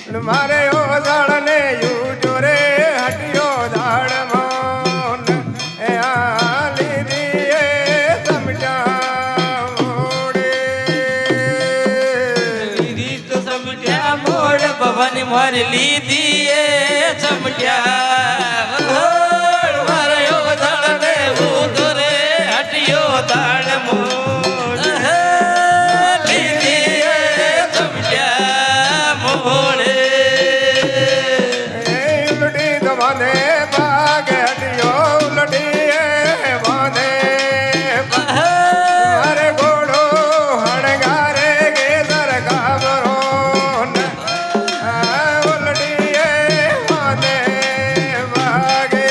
मारे ओ दाड़ने यू जोरे हटियो दाड़ मोन आली दिए समझा मोड़े लीधी तो समझा मोड़ भवन मार ली दिए समझा मारे ओ दाड़ने यू जोरे हटियो दाड़ मोड़ ली दिए समझा मोड़े उलटी तो बांधे भाग हटियो उलटी बांधे मारे घोड़ो हणगारे के सर घाबरो उलटी बांधे भागे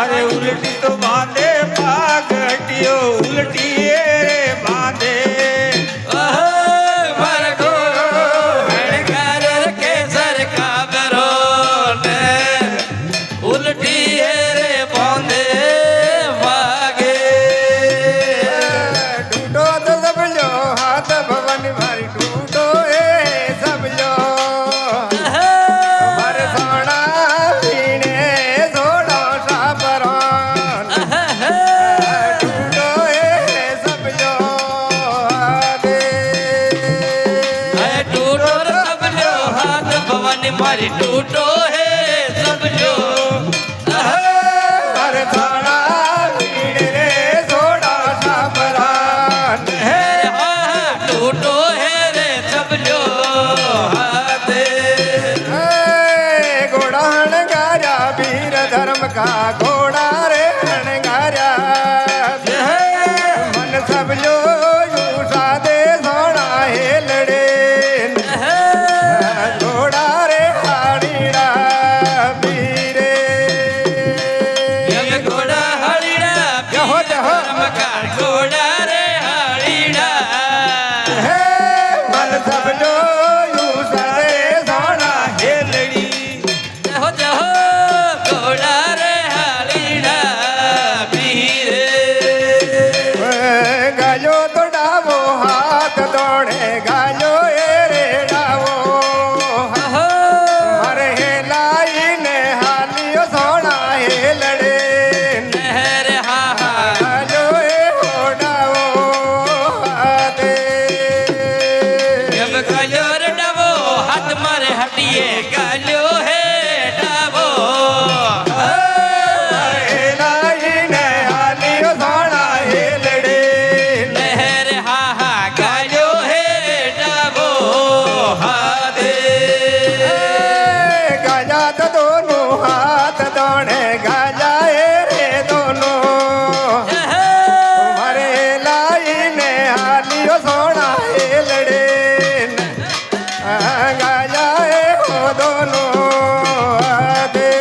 अरे उल्टी तो बांधे भाग हटियो उल्टी बांधे मारे घोड़ो हणगारे के सर घाबरो उल्टी रे बांधे भागे टूटो तो सब जो हाथ भवन भारी टूटो सब जो हमारे सोना पीने सोना साबरान टूटो सब जो आगे टूटो सब जो हाथ भवन मारी टूटो है सब जो हमारे सोना पीने सोना साबरान टूटो है रे सब जो हाथ घोड़ा हणगारा वीर धर्म का घोड़ा रे हणगारा मन सब जो यूसा दे सोना हे लड़े घोड़ा रे हाड़ीड़ा वीरे जब घोड़ा हड़ीड़ा जहो जहो मकार घोड़ा रे हड़ीड़ा हे मन सब जो यूसा दे सोना हे लड़ी जहो जहो घोड़ा रे हड़ीड़ा पीरे गायो तो डावो हाथ दौड़े गायो रे डावो हरे लाई ने हालियो सोना हे लड़े नहर हा हा गायो हो डावो हाथे जब गलोर डबो हाथ मारे हटिए गलो है डबो हरे लाई ने हालियो सोना हे लड़े नहर हा हा गलो है डबो हाथे गाजा तो दोनों हाथ दौड़े गाजा रे दोनों तुम्हारे लाई ने हालियो सोना हे लड़े गाजा हो दोनों आधे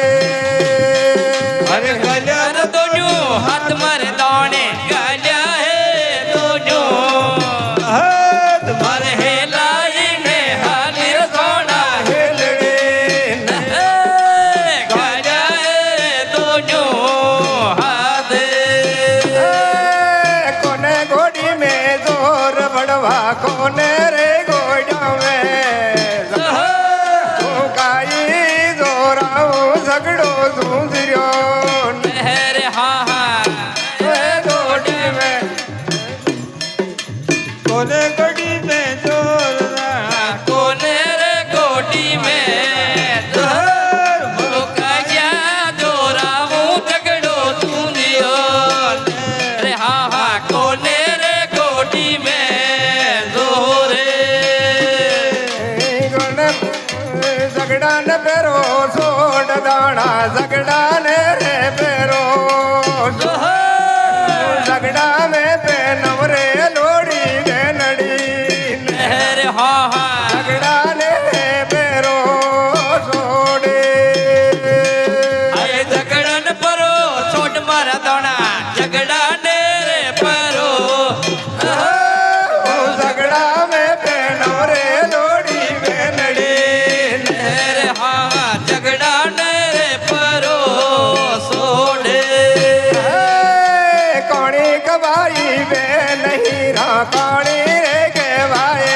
अरे गलोर दोनों हाथ मारे दौड़े गला है दोनों तुम्हारे है लाई में हाली सोना हे लड़े गला है दोनों हाथ कोने घोड़ी में जोर बड़वा कोने रे घोड़ा में तू काई जोराऊ झगड़ो झूझरियो नहर हा हा घोड़ी में कोने गड़ी में जोर कोने रे गोटी में काजा जोराऊ झगड़ो तू दियो रे हा हा कोने रे गोटी में जोरे झगड़ा न पेरो सोड दाना झगड़ा ने रे पेरो झगड़ा में पेनम रे लोड़ी गे नड़ी नहर हा हा झगड़ा ने पेरो सोडे आए झगड़न परो छोट मारा दोना झगड़ा ने रे परो झगड़ा में पेनम रे लोड़ी गे नड़ी नहर हा हा झगड़ा ने रे परो सोडे कौड़ी कबाई बे नहीं रा कौड़ी रे के भाई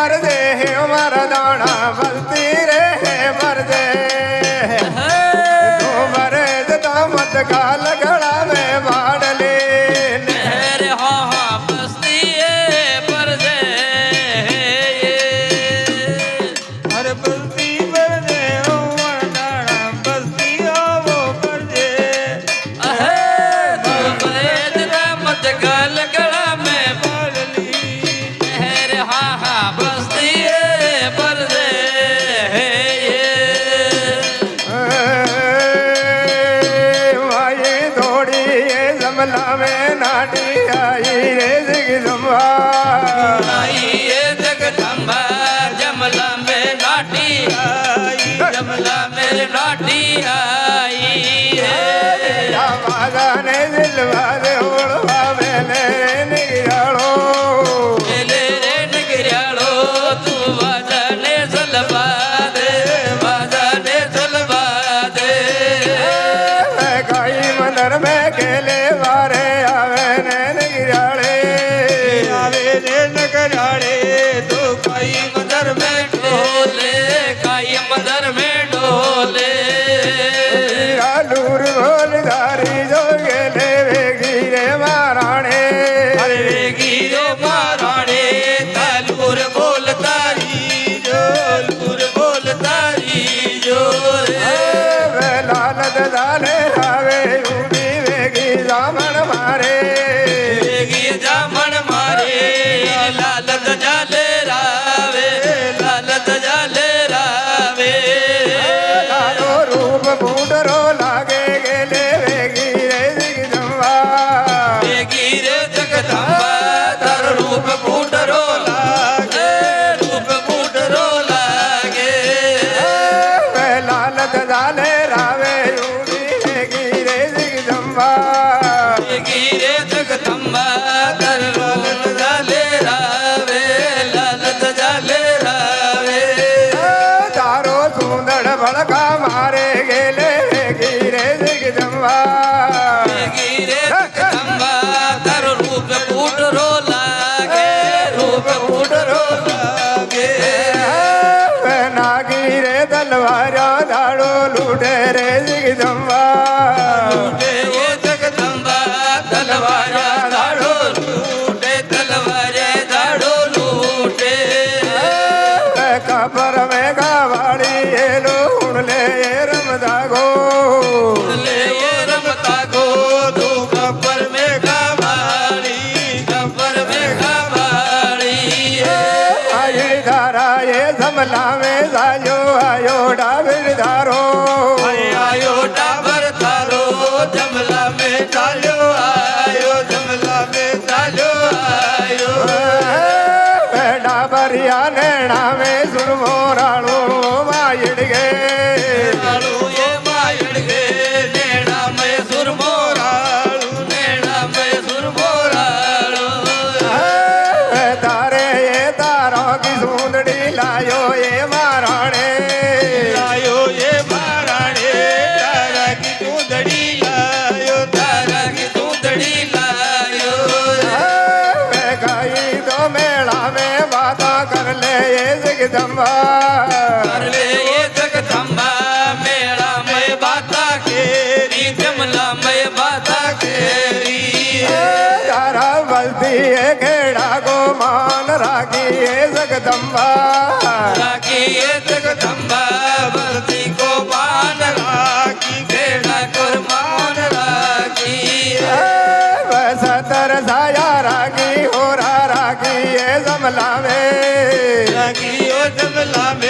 मर दे मारा दाना बलती रे मर दे तू मरे तो मत का लगड़ा में बाढ़ ले अरे हाँ हाँ बस्ती पर दे हर बस्ती पर दे उमर डाणा बस्ती वो पर दे मत गल गला में बालली अरे हाँ हाँ बस्ती पर दे माई दौड़ी जमला में नाटी आई रे जगदम्बा आई ये जगदम्बा जमला में नाटी आई जमला में नाटी आई बाजा ने दिलवा दे उड़वा मेले निगरालो ले रे नगरियालो तू बाजाने सलबा दे बाजाने सलबा दे गाई मंदिर में केले वारे आवे ने निगराले आवे रे नगराड़े तो काई मंदर में डोले काई मंदर में डोले लूर बोलदारी जो गेले वेगी रे महाराणे अरे गिरो महाराणे तालूर बोल तारी जो लूर बोल तारी जो वे लालत दाले आवे यूबी वेगी जामन मारे वेगी जामन मारे लालत जाले रावे लालत जाले रावे तारो रूप बूडरो लागे गेले वेगी रे जगदम्बा वेगी रे जगदम्बा तर रूप फूटरो लागे रूप फूटरो लागे वे लालत दाले रावे यूबी वेगी रे जगदम्बा वेगी रे जगदम्बा तर लालत जाले रावे लालत जाले रावे तारो सुंदर बड़का मारे गेले वेगी रे जगदम्बा वेगी रे जगदम्बा तर रूप फूटरो लागे रूप फूटरो लागे नागी रे तलवारा दाड़ो लूटे रे जगदम्बा लूटे ये जगदम्बा तलवारा दाड़ो लूटे तलवारे दाड़ो लूटे कबर में गावाड़ी ये लूण ले ये रमदा गो ले ये रमता गो तू गब्बर में गावाड़ी गब्बर में गावाड़ी आई धारा ये समला में साजो आयो डाबिर धारो आयो डाबर थारो जमला में चालो आयो जमला में चालो आयो डाबरिया नैना में सुरमो राणो माइड़ गे राणू ये मायड़ गे नेड़ा में सुरमोराळू नेड़ा में सुरमोराळू तारे ये तारों की सुंदड़ी लायो ये महाराणे लायो ये महाराणे तारा की चूंदड़ी लायो तारा की तूंदड़ी लायो गाई तो मेला में बाता कर ले ये जगदम्बा कर ले ये जगदम्बा मेला में बाता केरी जमला में बाता केरी तारा बलती है खेड़ा को मान राखी ये जगदम्बा राखी ये जगदम्बा बलती को मान राखी खेड़ा कुर्बान राखी सतर साया राखी हो राखी ये जमला में राखी ओ जमला में